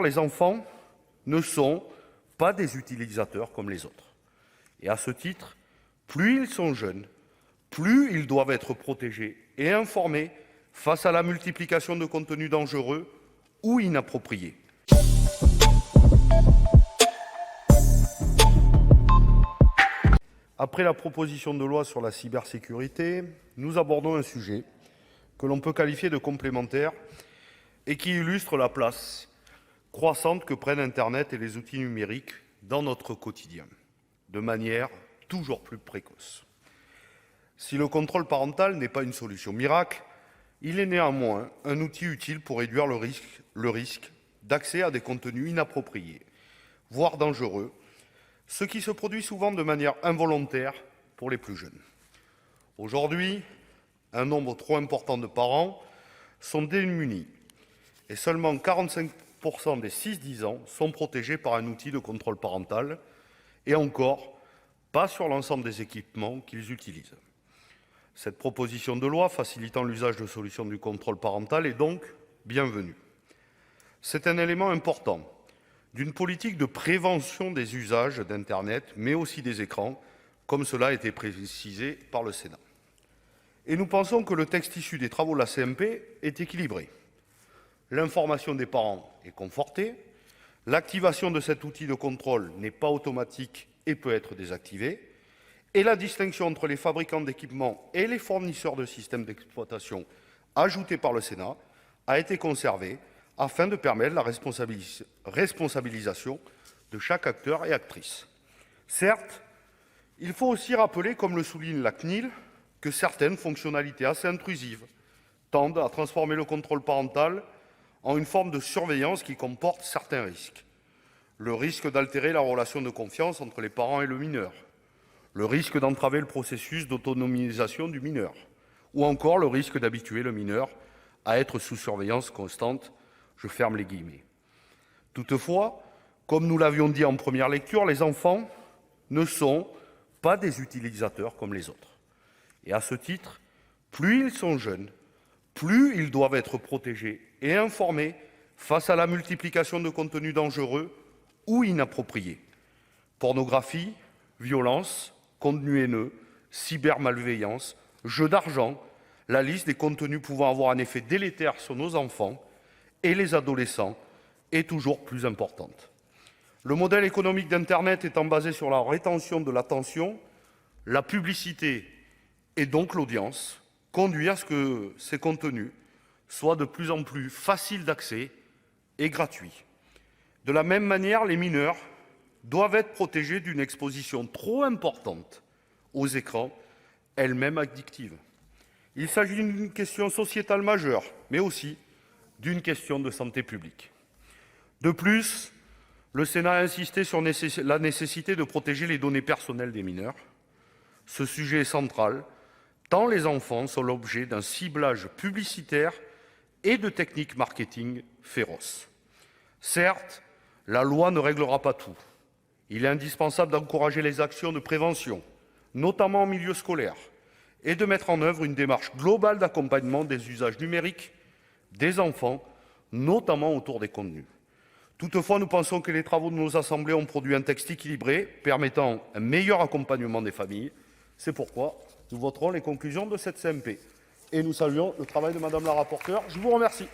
Les enfants ne sont pas des utilisateurs comme les autres. Et à ce titre, plus ils sont jeunes, plus ils doivent être protégés et informés face à la multiplication de contenus dangereux ou inappropriés. Après la proposition de loi sur la cybersécurité, nous abordons un sujet que l'on peut qualifier de complémentaire et qui illustre la place croissante que prennent Internet et les outils numériques dans notre quotidien, de manière toujours plus précoce. Si le contrôle parental n'est pas une solution miracle, il est néanmoins un outil utile pour réduire le risque d'accès à des contenus inappropriés, voire dangereux, ce qui se produit souvent de manière involontaire pour les plus jeunes. Aujourd'hui, un nombre trop important de parents sont démunis et seulement 45% des 6-10 ans sont protégés par un outil de contrôle parental et encore pas sur l'ensemble des équipements qu'ils utilisent. Cette proposition de loi facilitant l'usage de solutions du contrôle parental est donc bienvenue. C'est un élément important d'une politique de prévention des usages d'Internet, mais aussi des écrans, comme cela a été précisé par le Sénat. Et nous pensons que le texte issu des travaux de la CMP est équilibré. L'information des parents est confortée, l'activation de cet outil de contrôle n'est pas automatique et peut être désactivée, et la distinction entre les fabricants d'équipements et les fournisseurs de systèmes d'exploitation ajoutée par le Sénat a été conservée afin de permettre la responsabilisation de chaque acteur et actrice. Certes, il faut aussi rappeler, comme le souligne la CNIL, que certaines fonctionnalités assez intrusives tendent à transformer le contrôle parental en une forme de surveillance qui comporte certains risques. Le risque d'altérer la relation de confiance entre les parents et le mineur, le risque d'entraver le processus d'autonomisation du mineur, ou encore le risque d'habituer le mineur à être sous surveillance constante. Je ferme les guillemets. Toutefois, comme nous l'avions dit en première lecture, les enfants ne sont pas des utilisateurs comme les autres. Et à ce titre, plus ils sont jeunes, plus ils doivent être protégés et informés face à la multiplication de contenus dangereux ou inappropriés. Pornographie, violence, contenus haineux, cybermalveillance, jeux d'argent, la liste des contenus pouvant avoir un effet délétère sur nos enfants et les adolescents est toujours plus importante. Le modèle économique d'Internet étant basé sur la rétention de l'attention, la publicité et donc l'audience conduit à ce que ces contenus soient de plus en plus faciles d'accès et gratuits. De la même manière, les mineurs doivent être protégés d'une exposition trop importante aux écrans, elles-mêmes addictives. Il s'agit d'une question sociétale majeure, mais aussi d'une question de santé publique. De plus, le Sénat a insisté sur la nécessité de protéger les données personnelles des mineurs. Ce sujet est central, tant les enfants sont l'objet d'un ciblage publicitaire et de techniques marketing féroces. Certes, la loi ne réglera pas tout. Il est indispensable d'encourager les actions de prévention, notamment en milieu scolaire, et de mettre en œuvre une démarche globale d'accompagnement des usages numériques des enfants, notamment autour des contenus. Toutefois, nous pensons que les travaux de nos assemblées ont produit un texte équilibré, permettant un meilleur accompagnement des familles. C'est pourquoi nous voterons les conclusions de cette CMP. Et nous saluons le travail de Madame la rapporteure. Je vous remercie.